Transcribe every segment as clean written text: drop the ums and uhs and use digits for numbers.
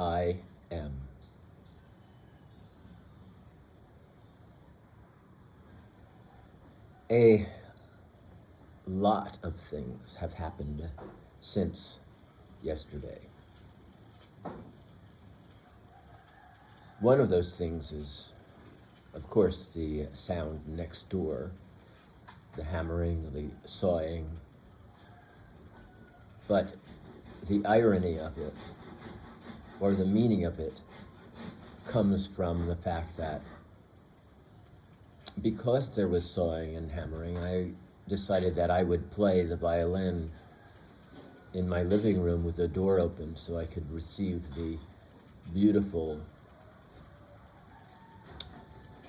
I am. A lot of things have happened since yesterday. One of those things is, of course, the sound next door, the hammering, the sawing. But the irony of it, or the meaning of it, comes from the fact that because there was sawing and hammering, I decided that I would play the violin in my living room with the door open so I could receive the beautiful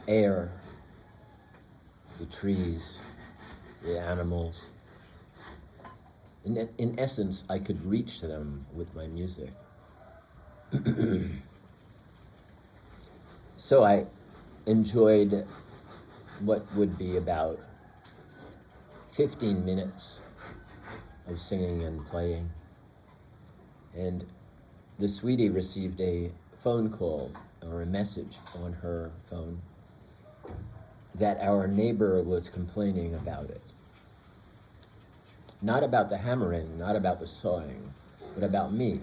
air, the trees, the animals. In essence, I could reach them with my music. So I enjoyed what would be about 15 minutes of singing and playing. And the sweetie received a phone call or a message on her phone that our neighbor was complaining about it. Not about the hammering, not about the sawing, but about me.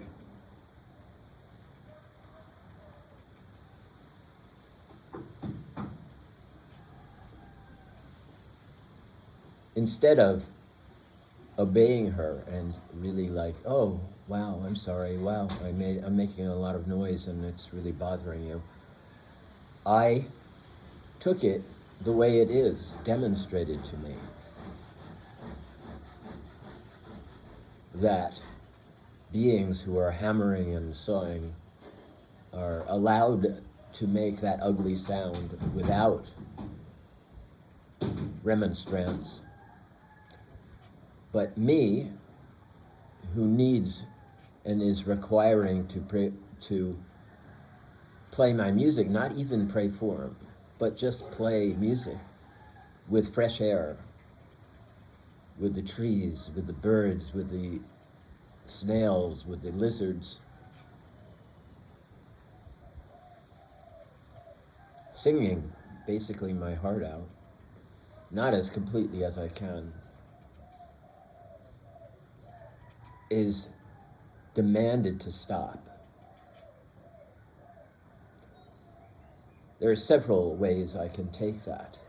Instead of obeying her and really like, oh, wow, I'm sorry, wow, I'm making a lot of noise and it's really bothering you, I took it the way it is demonstrated to me. That beings who are hammering and sawing are allowed to make that ugly sound without remonstrance. But me, who needs and is requiring to play my music, not even pray for him, but just play music with fresh air, with the trees, with the birds, with the snails, with the lizards. Singing basically my heart out, not as completely as I can, is demanded to stop. There are several ways I can take that.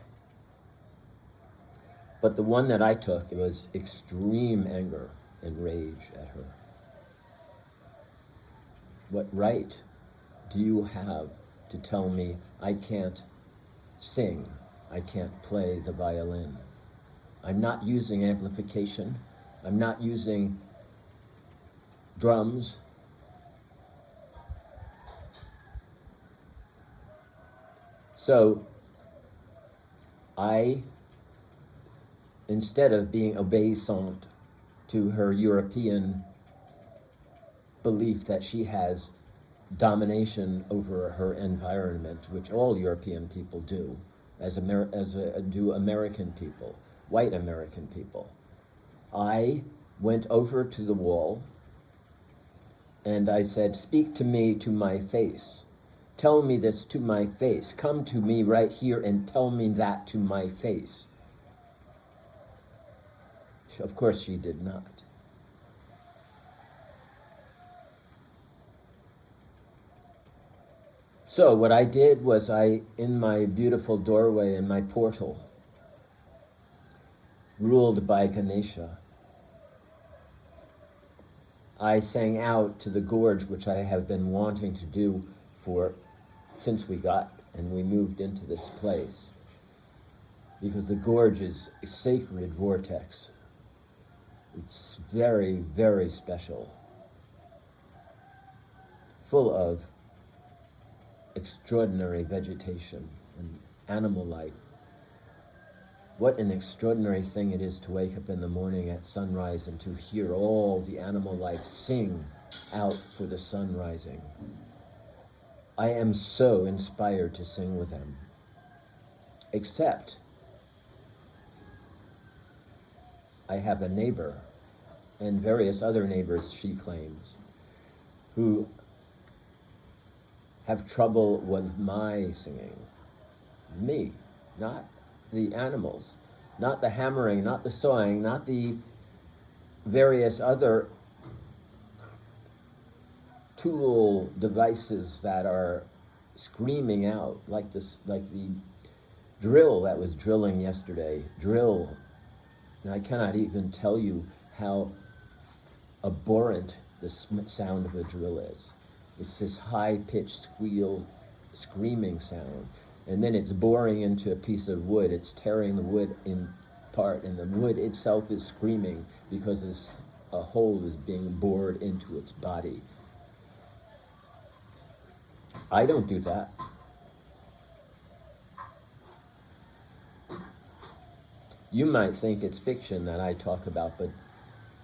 But the one that I took, it was extreme anger and rage at her. What right do you have to tell me I can't sing, I can't play the violin? I'm not using amplification, I'm not using drums. So I, instead of being obeisant to her European belief that she has domination over her environment, which all European people do, do American people, white American people, I went over to the wall and I said, speak to me to my face. Tell me this to my face. Come to me right here and tell me that to my face. Of course she did not. So what I did was in my beautiful doorway, in my portal, ruled by Ganesha, I sang out to the gorge, which I have been wanting to do since we moved into this place. Because the gorge is a sacred vortex. It's very, very special. Full of extraordinary vegetation and animal life. What an extraordinary thing it is to wake up in the morning at sunrise and to hear all the animal life sing out for the sun rising. I am so inspired to sing with them. Except I have a neighbor, and various other neighbors, she claims, who have trouble with my singing. Me, not the animals, not the hammering, not the sawing, not the various other tool devices that are screaming out, like this, like the drill that was drilling yesterday. Drill. And I cannot even tell you how abhorrent the sound of a drill is. It's this high-pitched squeal, screaming sound. And then it's boring into a piece of wood. It's tearing the wood in part, and the wood itself is screaming because a hole is being bored into its body. I don't do that. You might think it's fiction that I talk about, but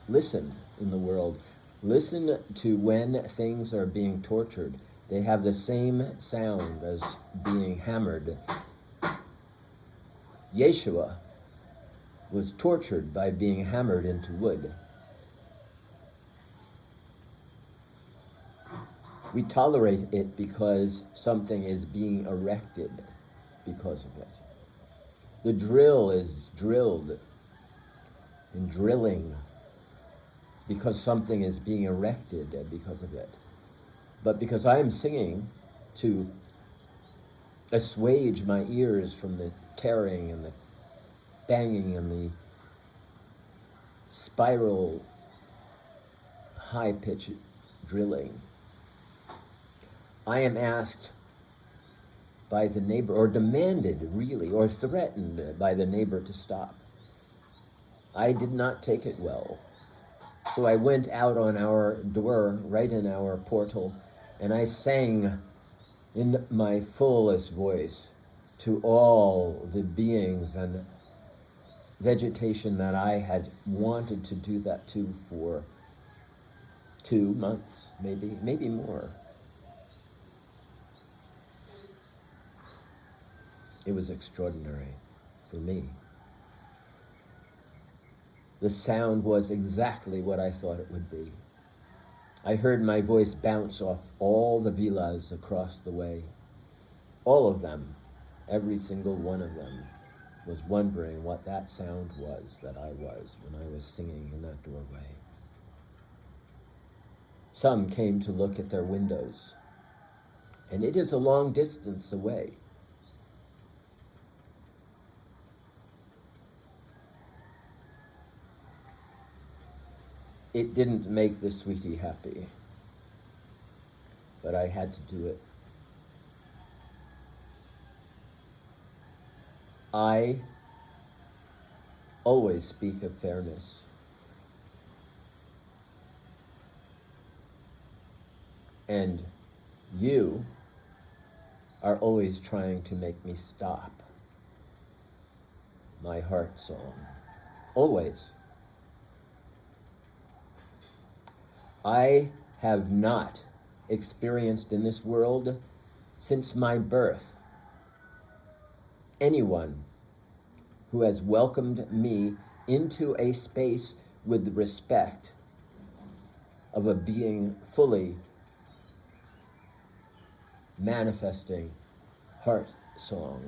listen in the world. Listen to when things are being tortured. They have the same sound as being hammered. Yeshua was tortured by being hammered into wood. We tolerate it because something is being erected because of it. The drill is drilled and drilling because something is being erected because of it. But because I am singing to assuage my ears from the tearing and the banging and the spiral high-pitched drilling, I am asked by the neighbor, or demanded really, or threatened by the neighbor to stop. I did not take it well. So I went out on our door, right in our portal, and I sang in my fullest voice to all the beings and vegetation that I had wanted to do that to for 2 months, maybe more. It was extraordinary for me. The sound was exactly what I thought it would be. I heard my voice bounce off all the villas across the way. All of them, every single one of them, was wondering what that sound was that I was when I was singing in that doorway. Some came to look at their windows, and it is a long distance away. It didn't make the sweetie happy, but I had to do it. I always speak of fairness. And you are always trying to make me stop my heart song. Always. I have not experienced in this world since my birth anyone who has welcomed me into a space with the respect of a being fully manifesting heart song.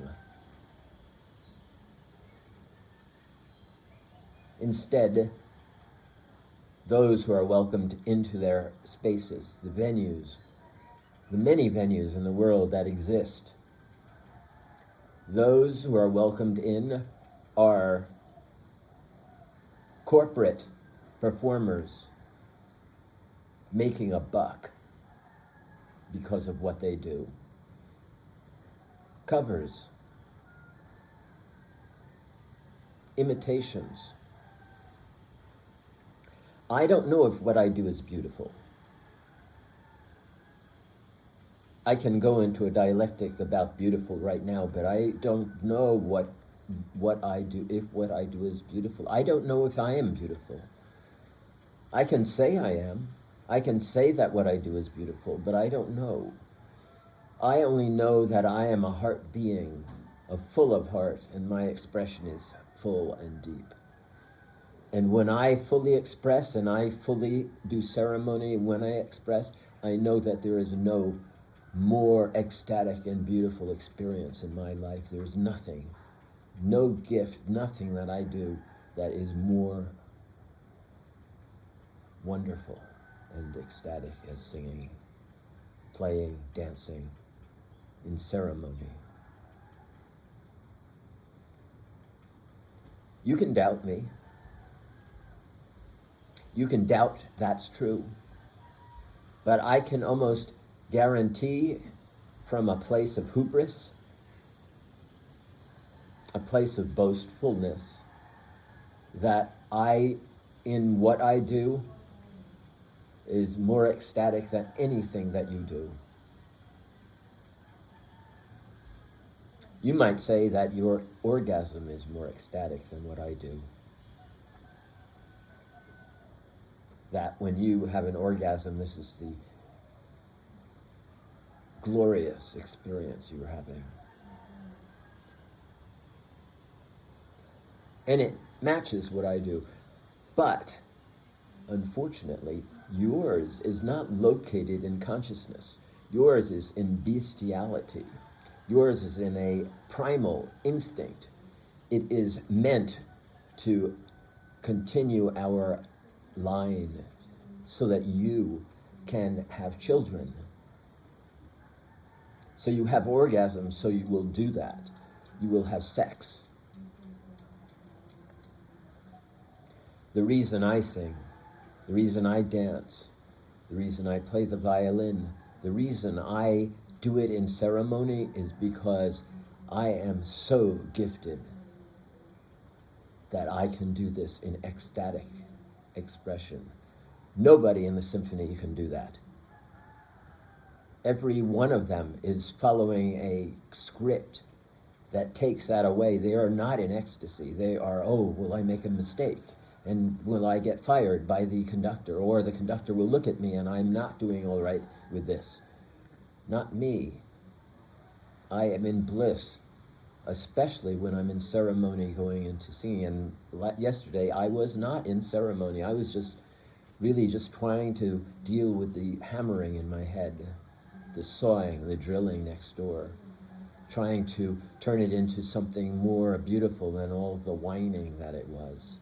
Instead, those who are welcomed into their spaces, the venues, the many venues in the world that exist, those who are welcomed in are corporate performers making a buck because of what they do. Covers, imitations. I don't know if what I do is beautiful. I can go into a dialectic about beautiful right now, but I don't know what I do, if what I do is beautiful. I don't know if I am beautiful. I can say I am. I can say that what I do is beautiful, but I don't know. I only know that I am a heart being, full of heart, and my expression is full and deep. And when I fully express and I fully do ceremony, when I express, I know that there is no more ecstatic and beautiful experience in my life. There's nothing, no gift, nothing that I do that is more wonderful and ecstatic as singing, playing, dancing, in ceremony. You can doubt me. You can doubt that's true. But I can almost guarantee from a place of hubris, a place of boastfulness, that in what I do, is more ecstatic than anything that you do. You might say that your orgasm is more ecstatic than what I do. That when you have an orgasm, this is the glorious experience you're having. And it matches what I do. But, unfortunately, yours is not located in consciousness. Yours is in bestiality. Yours is in a primal instinct. It is meant to continue our line so that you can have children. So you have orgasms, so you will do that. You will have sex. The reason I sing, the reason I dance, the reason I play the violin, the reason I do it in ceremony is because I am so gifted that I can do this in ecstatic expression. Nobody in the symphony can do that. Every one of them is following a script that takes that away. They are not in ecstasy. They are, oh, will I make a mistake? And will I get fired by the conductor? Or the conductor will look at me and I'm not doing all right with this. Not me. I am in bliss, especially when I'm in ceremony going into singing. And yesterday I was not in ceremony. I was just trying to deal with the hammering in my head, the sawing, the drilling next door, trying to turn it into something more beautiful than all the whining that it was.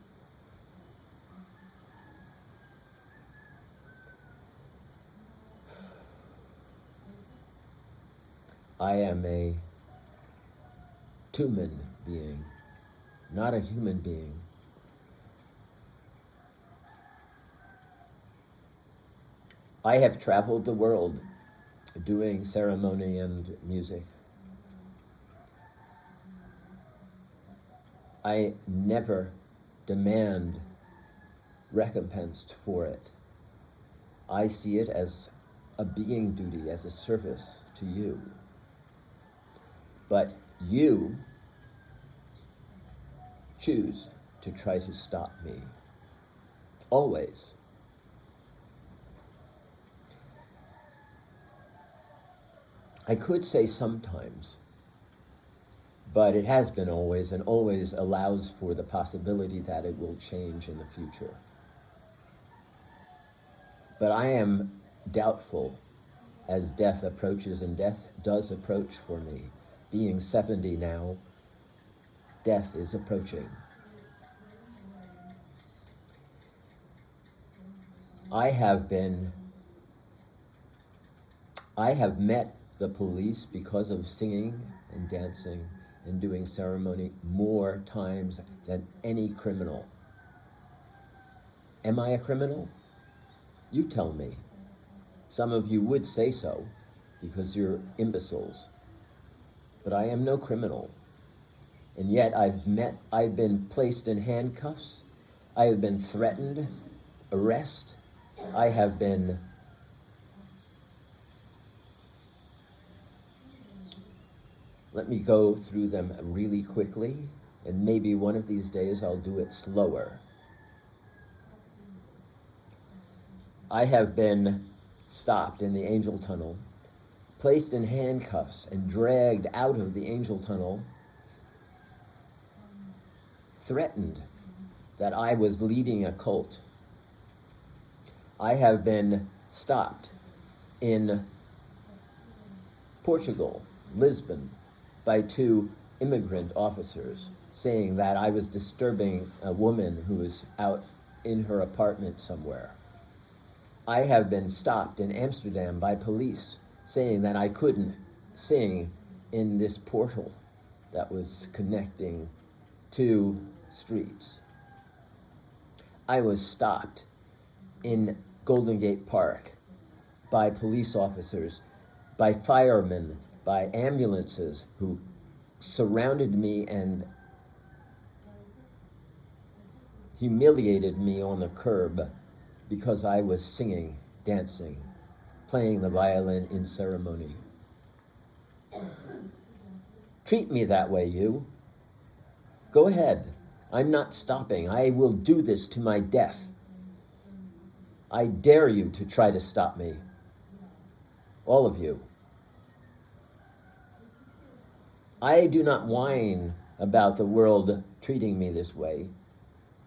I am a Twoman being, not a human being. I have traveled the world doing ceremony and music. I never demand recompense for it. I see it as a being duty, as a service to you. But you choose to try to stop me. Always. I could say sometimes, but it has been always, and always allows for the possibility that it will change in the future. But I am doubtful as death approaches, and death does approach for me. Being 70 now, death is approaching. I have met the police because of singing and dancing and doing ceremony more times than any criminal. Am I a criminal? You tell me. Some of you would say so because you're imbeciles. But I am no criminal. And yet I've been placed in handcuffs. I have been threatened, arrest. I have been let me go through them really quickly, and maybe one of these days I'll do it slower. I have been stopped in the angel tunnel, placed in handcuffs and dragged out of the angel tunnel, threatened that I was leading a cult. I have been stopped in Portugal, Lisbon, by two immigrant officers saying that I was disturbing a woman who was out in her apartment somewhere. I have been stopped in Amsterdam by police saying that I couldn't sing in this portal that was connecting two streets. I was stopped in Golden Gate Park by police officers, by firemen, by ambulances who surrounded me and humiliated me on the curb because I was singing, dancing, playing the violin in ceremony. Treat me that way, you. Go ahead. I'm not stopping. I will do this to my death. I dare you to try to stop me. All of you. I do not whine about the world treating me this way.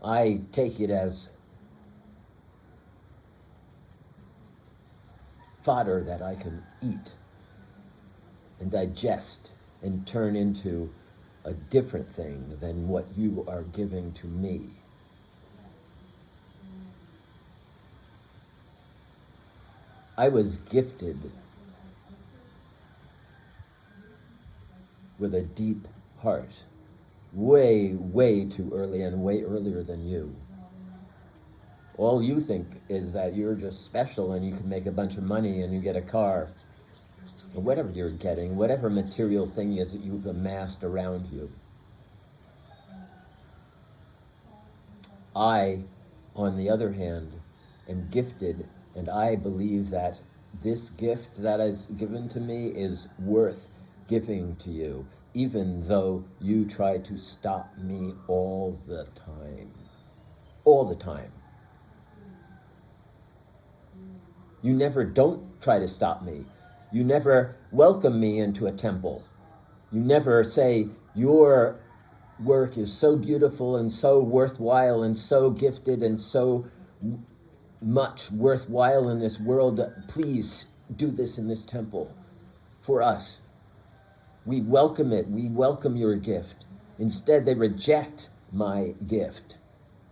I take it as fodder that I can eat and digest and turn into a different thing than what you are giving to me. I was gifted with a deep heart, way, way too early and way earlier than you. All you think is that you're just special and you can make a bunch of money and you get a car, or whatever you're getting, whatever material thing is that you've amassed around you. I, on the other hand, am gifted, and I believe that this gift that is given to me is worth giving to you, even though you try to stop me all the time. All the time. You never don't try to stop me. You never welcome me into a temple. You never say, your work is so beautiful and so worthwhile and so gifted and so much worthwhile in this world. Please do this in this temple for us. We welcome it. We welcome your gift. Instead, they reject my gift.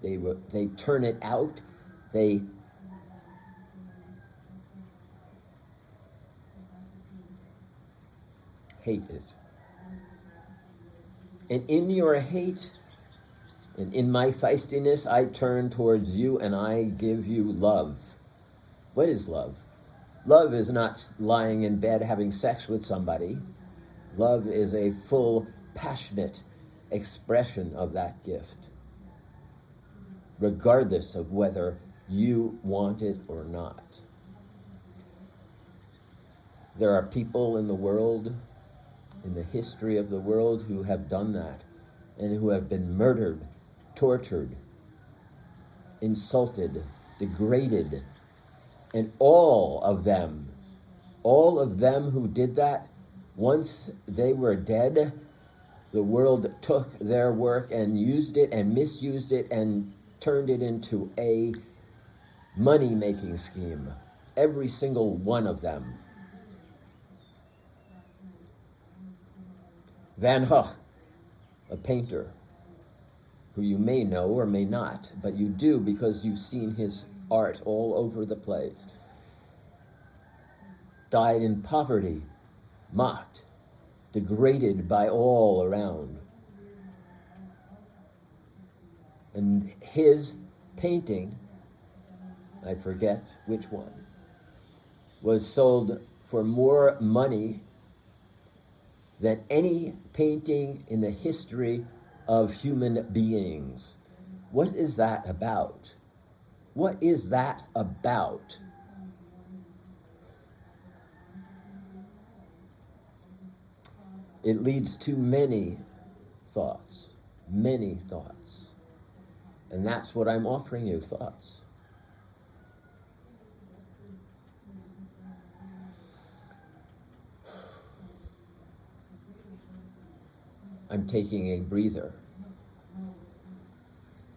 They turn it out. They hate it. And in your hate and in my feistiness, I turn towards you and I give you love. What is love? Love is not lying in bed having sex with somebody. Love is a full, passionate expression of that gift, regardless of whether you want it or not. There are people in the world, in the history of the world, who have done that and who have been murdered, tortured, insulted, degraded. And all of them who did that, once they were dead, the world took their work and used it and misused it and turned it into a money-making scheme. Every single one of them. Van Gogh, a painter who you may know or may not, but you do because you've seen his art all over the place, died in poverty, mocked, degraded by all around. And his painting, I forget which one, was sold for more money than any painting in the history of human beings. What is that about? What is that about? It leads to many thoughts. And that's what I'm offering you, thoughts. I'm taking a breather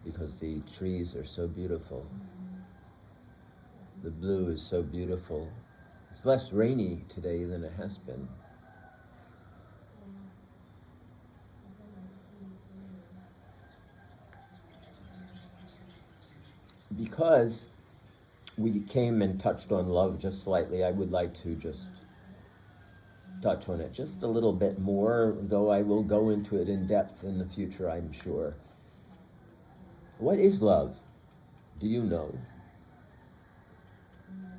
because the trees are so beautiful. The blue is so beautiful. It's less rainy today than it has been. because we came and touched on love just slightly, I would like to just touch on it just a little bit more, though I will go into it in depth in the future, I'm sure. What is love? Do you know?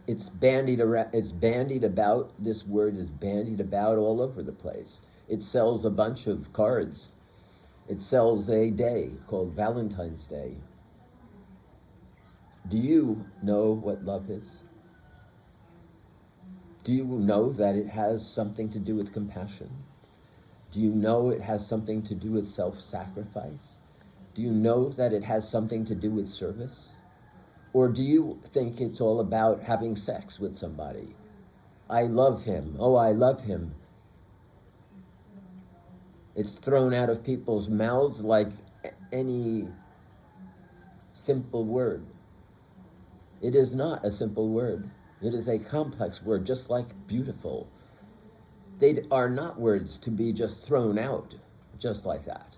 It's bandied around, it's bandied about, this word is bandied about all over the place. It sells a bunch of cards. It sells a day called Valentine's Day. Do you know what love is? Do you know that it has something to do with compassion? Do you know it has something to do with self-sacrifice? Do you know that it has something to do with service? Or do you think it's all about having sex with somebody? I love him. Oh, I love him. It's thrown out of people's mouths like any simple word. It is not a simple word. It is a complex word, just like beautiful. They are not words to be just thrown out just like that.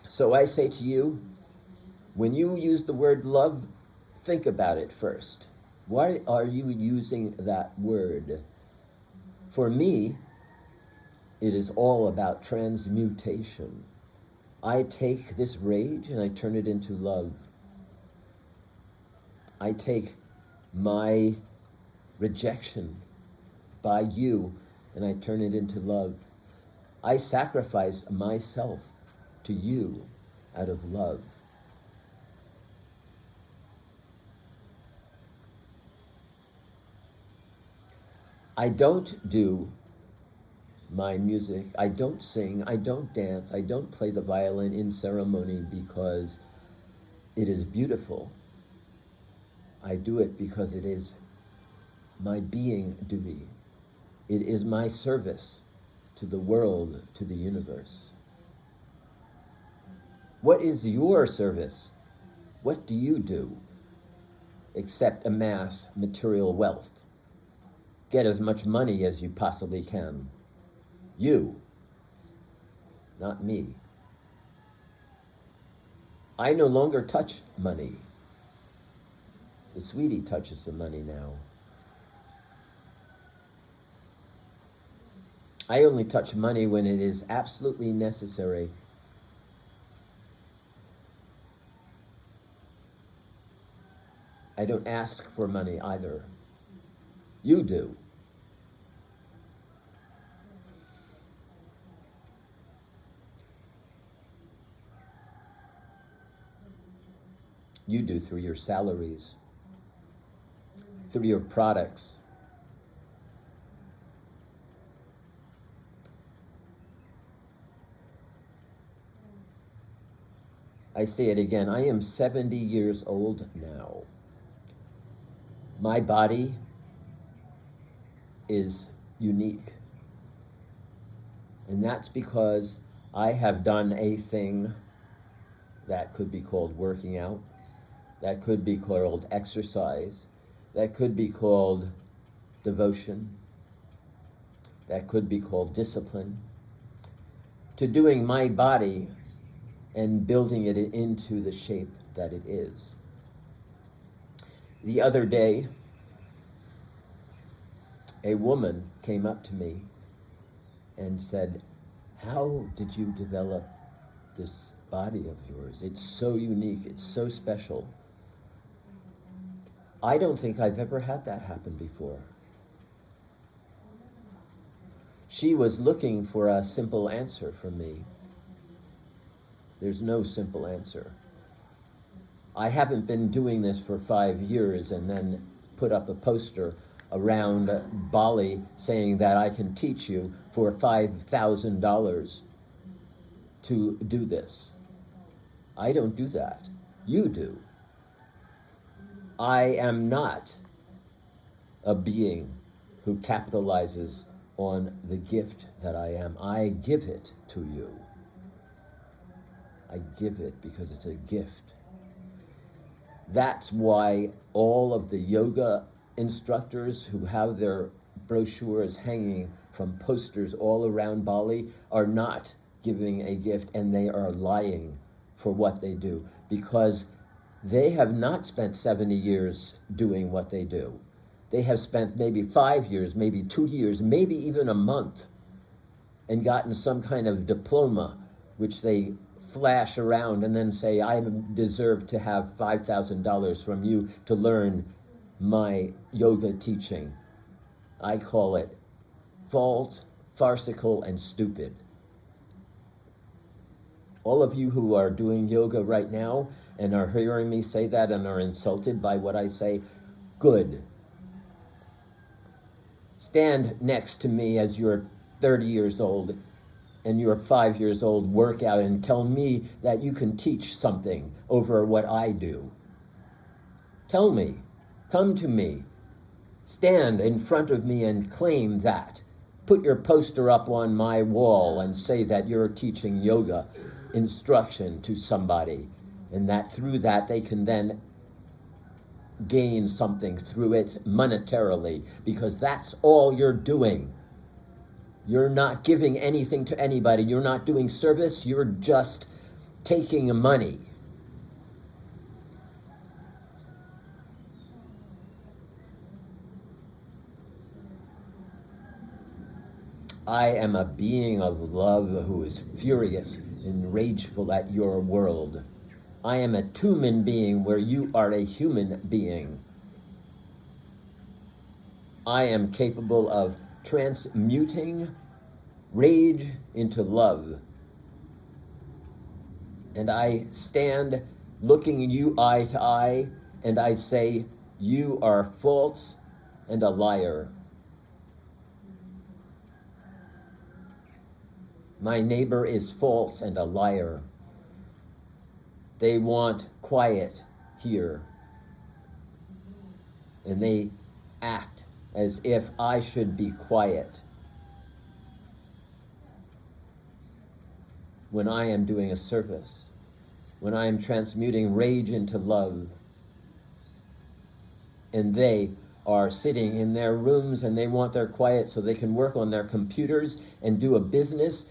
So I say to you, when you use the word love, think about it first. Why are you using that word? For me, it is all about transmutation. I take this rage and I turn it into love. I take my rejection by you and I turn it into love. I sacrifice myself to you out of love. I don't do my music, I don't sing, I don't dance, I don't play the violin in ceremony because it is beautiful. I do it because it is my being duty. It is my service to the world, to the universe. What is your service? What do you do except amass material wealth? Get as much money as you possibly can. You, not me. I no longer touch money. The sweetie touches the money now. I only touch money when it is absolutely necessary. I don't ask for money either. You do. You do through your salaries, through your products. I say it again, I am 70 years old now. My body is unique. And that's because I have done a thing that could be called working out, that could be called exercise, that could be called devotion, that could be called discipline, to doing my body and building it into the shape that it is. The other day, a woman came up to me and said, "How did you develop this body of yours? It's so unique, it's so special." I don't think I've ever had that happen before. She was looking for a simple answer from me. There's no simple answer. I haven't been doing this for 5 years and then put up a poster around Bali saying that I can teach you for $5,000 to do this. I don't do that. You do. I am not a being who capitalizes on the gift that I am. I give it to you. I give it because it's a gift. That's why all of the yoga instructors who have their brochures hanging from posters all around Bali are not giving a gift, and they are lying for what they do, because they have not spent 70 years doing what they do. They have spent maybe 5 years, maybe 2 years, maybe even a month, and gotten some kind of diploma, which they flash around and then say, I deserve to have $5,000 from you to learn my yoga teaching. I call it false, farcical, and stupid. All of you who are doing yoga right now and are hearing me say that and are insulted by what I say, good. Stand next to me as you're 30 years old and you're 5 years old, work out and tell me that you can teach something over what I do. Tell me, come to me, stand in front of me and claim that. Put your poster up on my wall and say that you're teaching yoga instruction to somebody, and that through that they can then gain something through it monetarily, because that's all you're doing. You're not giving anything to anybody. You're not doing service. You're just taking money. I am a being of love who is furious and rageful at your world. I am a Twoman being where you are a human being. I am capable of transmuting rage into love. And I stand looking you eye to eye, and I say, you are false and a liar. My neighbor is false and a liar. They want quiet here. And they act as if I should be quiet when I am doing a service, when I am transmuting rage into love. And they are sitting in their rooms and they want their quiet so they can work on their computers and do a business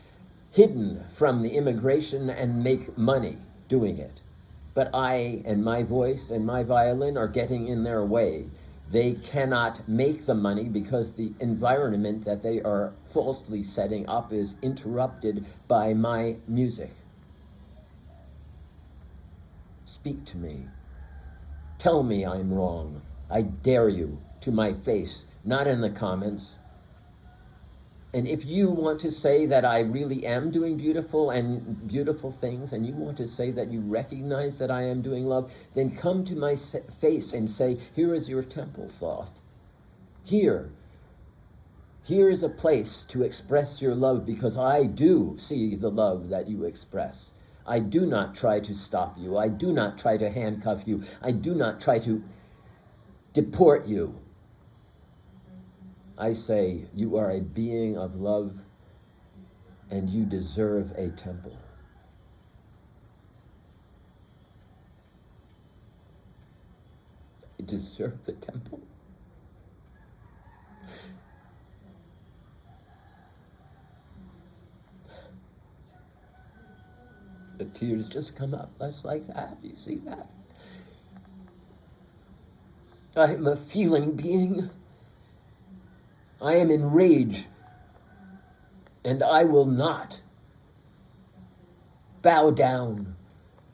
hidden from the immigration and make money doing it. But I and my voice and my violin are getting in their way. They cannot make the money because the environment that they are falsely setting up is interrupted by my music. Speak to me. Tell me I'm wrong. I dare you to my face, not in the comments. And if you want to say that I really am doing beautiful things, and you want to say that you recognize that I am doing love, then come to my face and say, here is your temple, Thoth. Here is a place to express your love, because I do see the love that you express. I do not try to stop you. I do not try to handcuff you. I do not try to deport you. I say, you are a being of love, and you deserve a temple. You deserve a temple. The tears just come up just like that. You see that? I am a feeling being. I am in rage, and I will not bow down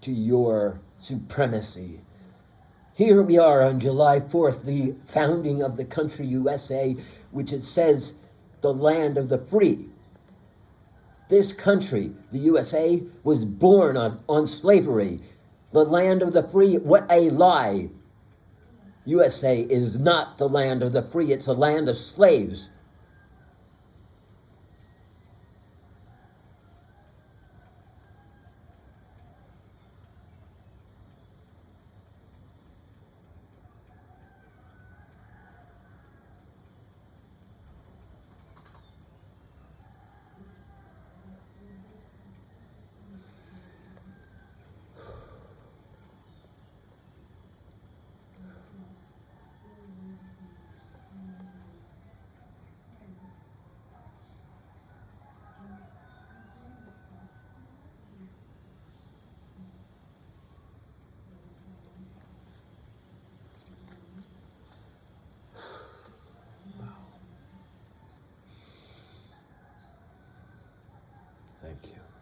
to your supremacy. Here we are on July 4th, the founding of the country USA, which it says the land of the free. This country, the USA, was born on slavery. The land of the free, what a lie. USA is not the land of the free, it's a land of slaves. Thank you.